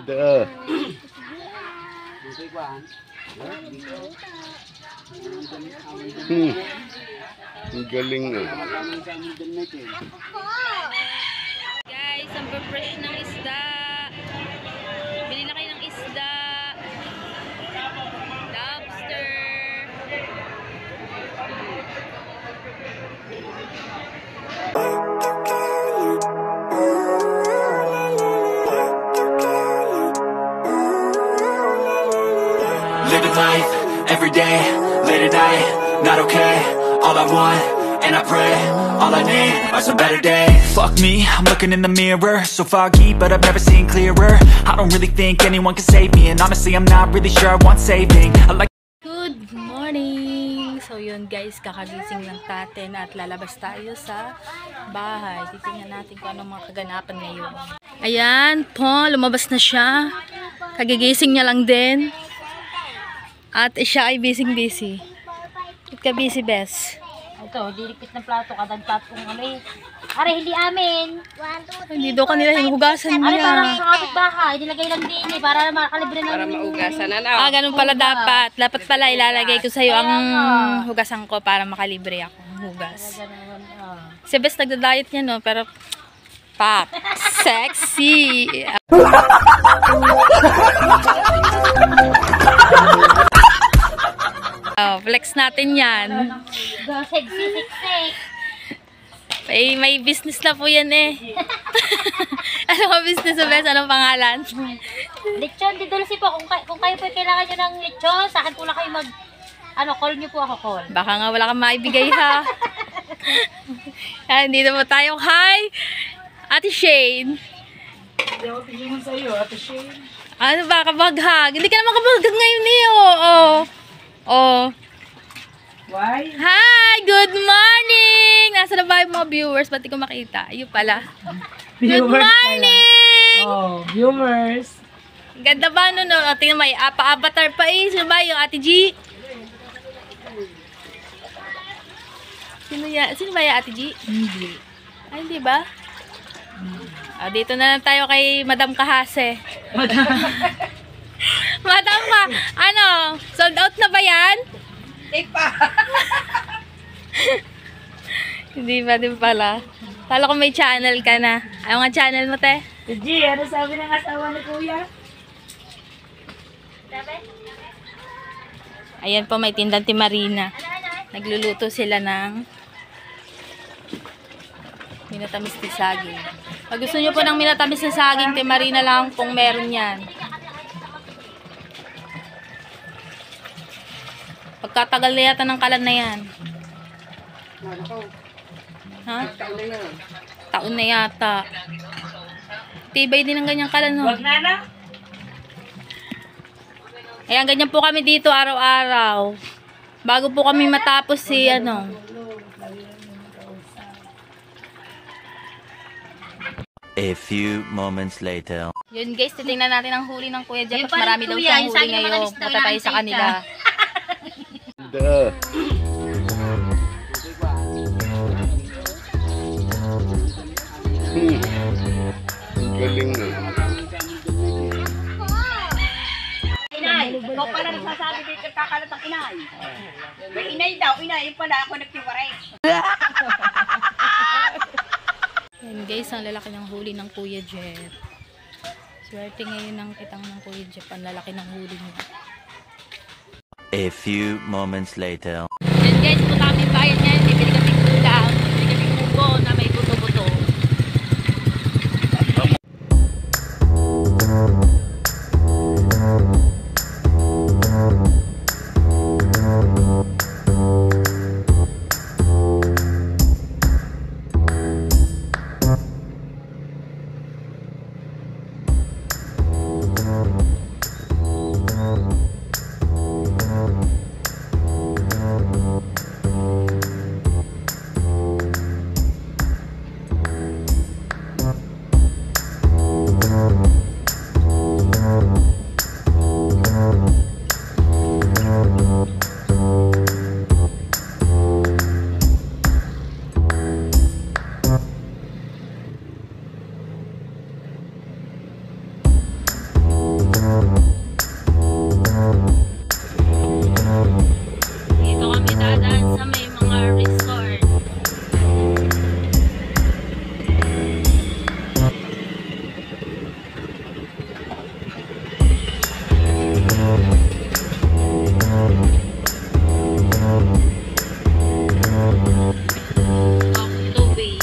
Ang galing na. Guys, ang fresh ng isda. Bili na kayo ng isda. Lobster. Living life, every day, late at night, not okay. All I want, and I pray, all I need are some better days. Fuck me, I'm looking in the mirror, so foggy, but I've never seen clearer. I don't really think anyone can save me, and honestly I'm not really sure I want saving. I like. Good morning! So yun guys, kakagising lang natin at lalabas tayo sa bahay. Titingnan natin kung anong mga kaganapan ngayon. Ayan po, lumabas na siya. Kagigising niya lang din. At siya ay busy-busy. Ba't ka busy, Bes? Ito, dilikpit ng plato, kadang plato kong ano eh. Are, hindi amin. Hindi daw kanila hinuhugasan Are, niya. parang sa kapitbahay, dilagay lang din eh, para makalibre na. Para maugasan na. Ganun pala dapat. Dapat pala ilalagay ko sa'yo ang hugasan ko para makalibre ako ng hugas. Si Bes nagda-diet niya, no? Pero, pak, sexy. Oh, flex natin yan. Sexy. May business na po yan eh. Ano ka business mo, Bes? Anong pangalan? Lechon, di dulce po. Kung kayo po kailangan nyo ng lechon, sa akin po lang kayo call nyo po ako, call. Baka nga wala kang maibigay ha. Dito po tayo. Hi! Ate Shane. Hindi ako tingin sa iyo, Ate Shane. Ano ba? Kabaghag. Hindi ka naman kabaghag ngayon eh. Oh. Why? Hi! Good morning! Nasa na ba yung mga viewers? Ba't di ko makita? Ayun pala. Good morning! Oh, viewers. Ganda ba no? Tingnan may avatar pa eh. Sino ba yung Ate G? Sino ba yung Ate G? Hindi. Ay, hindi ba? Dito na lang tayo kay Madam Kahase. Madam ka, ano? Sold out na ba yan? Hindi pa. Hindi ba din pala? Kala ko may channel ka na. Ayaw nga channel mo, te? G, ano sabi ng asawa ni Kuya? Ayan po, may tindang Marina. Nagluluto sila ng minatamis na saging. Pag gusto nyo po ng minatamis na saging, Marina lang kung meron yan. Pagkatagal na yata ng kalan na yan. Ha? Taon na yata. Tibay din ng ganyang kalan, no? Wag na. Ayan, ganyan po kami dito araw-araw. Bago po kami matapos si, A few moments later. Yun guys, titingnan natin ang huli ng Kuya Jeff. Marami daw siyang huli ngayon. Punta tayo sa kanila. Galing na. Inay, ikaw pala nagsasabi dito kakalat ang inay. May inay daw, inay, yung pala ako nagtiwaray. Yan guys, ang lalaki ng huli ng Kuya Jeff. Swerte ngayon ang kitang ng Kuya Jeff. Ang lalaki ng huli niya. A few moments later. Yan guys, punta kami bayan niya. Bibili kami kulang. Bibili kami kubo na may buto-buto. Dito kami dadaan sa may mga resort. Tubig.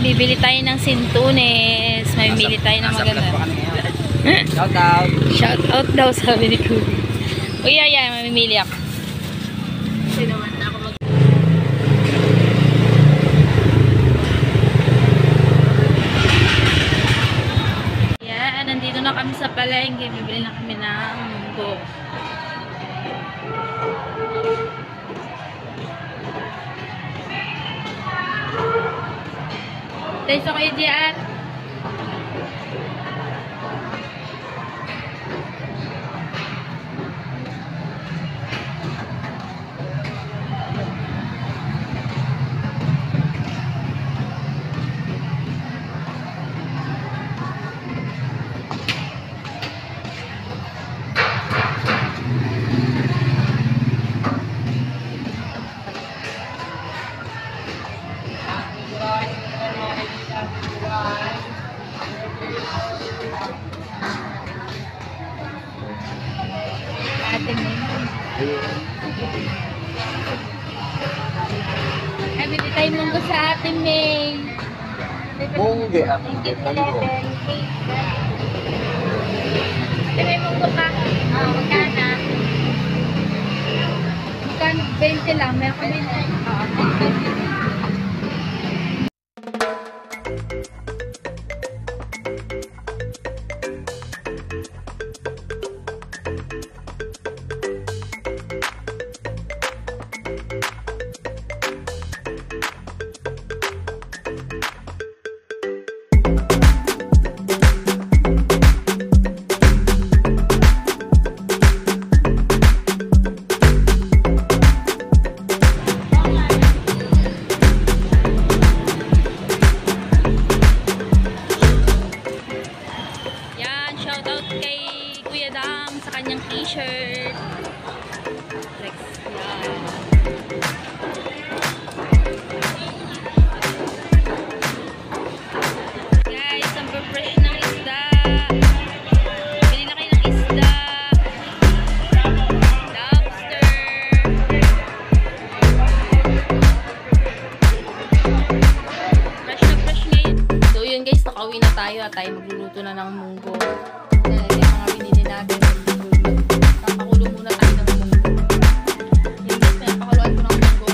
Bibili tayo ng sintunes. Mamimili tayo ng maganda. Shout out. Shout out daw sabi ni Kuya. Kuya, yan. Mamimili ako. Kasi naman ako mag... Yan. Nandito na kami sa palengke. Bibili na kami ng munggo. Tayo sa kayo dyan. Ay, bili tayo munggo sa Ate May. Mungge ang munggo. Ate May, munggo ka. Magkana? Magkana? 20 lang. May ako din. Shoutout kay Kuya Dam sa kanyang t-shirt. Guys, ang fresh ng isda. Bili na kayo ng isda. Lobster. Fresh na fresh ngayon. So yun guys, nakauwi na tayo at tayo magluluto na ng munggo. Yung mga binili natin. Papakulo muna tayo ng munggo. Yung guys, pinapakuluan ko ng munggo.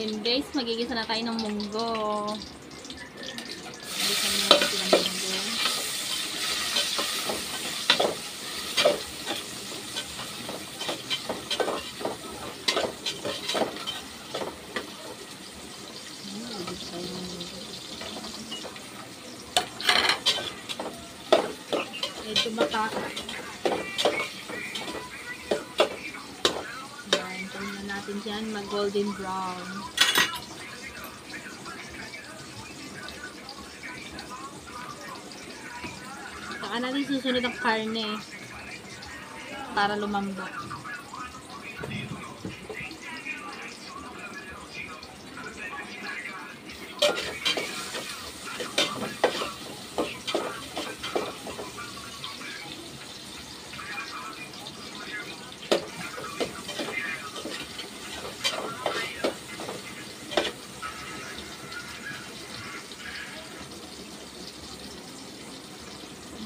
Yun guys, magigisa na tayo ng munggo. Gisan na natin ang munggo. Medyo mataka. Yan, tingnan natin dyan mag golden brown. Saka natin susunod ang karne para lumambot.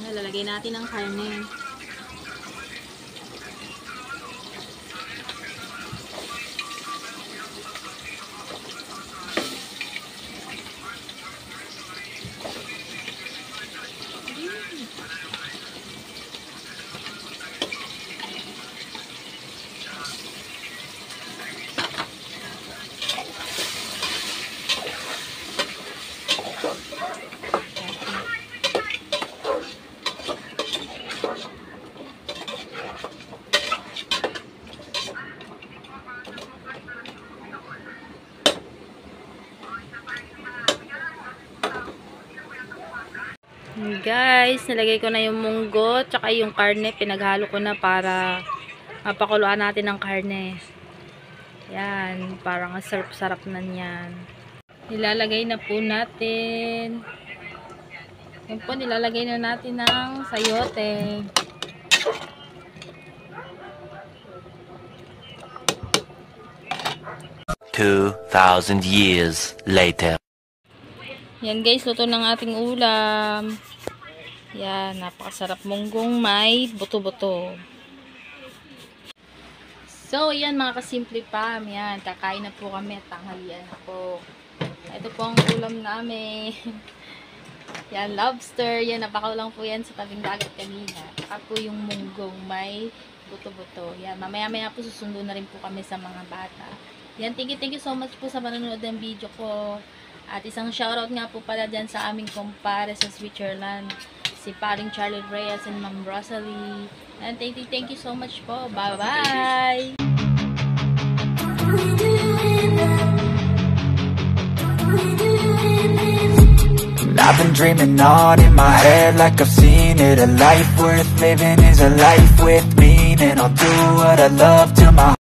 Lalagay natin ang karne. Guys, nilagay ko na yung munggo tsaka yung karne, pinaghalo ko na para mapakuluan natin ang karne. Yan, parang ang sarap-sarap na niyan. Nilalagay na po natin. Yan po, nilalagay na natin ng sayote. $2,000 years later. Yan guys, luto ng ating ulam. Yan, napakasarap munggong may buto-buto. So, yan mga kasimple pam. Yan, kakain na po kami at tanghalian na po. Ito po ang ulam namin. Yan, lobster. Yan, napakaulang po yan sa tabing dagat kanina. Saka po yung munggong may buto-buto. Yan, mamaya-maya po susundo na rin po kami sa mga bata. Yan, thank you so much po sa manonood ng video ko. At isang shoutout nga po pala dyan sa aming kumpare sa Switzerland, si paring Charlie Reyes and Ma'am Rosalie. And thank you so much po. Bye-bye! I've been dreaming on in my head like I've seen it. A life worth living is a life with meaning. I'll do what I love till my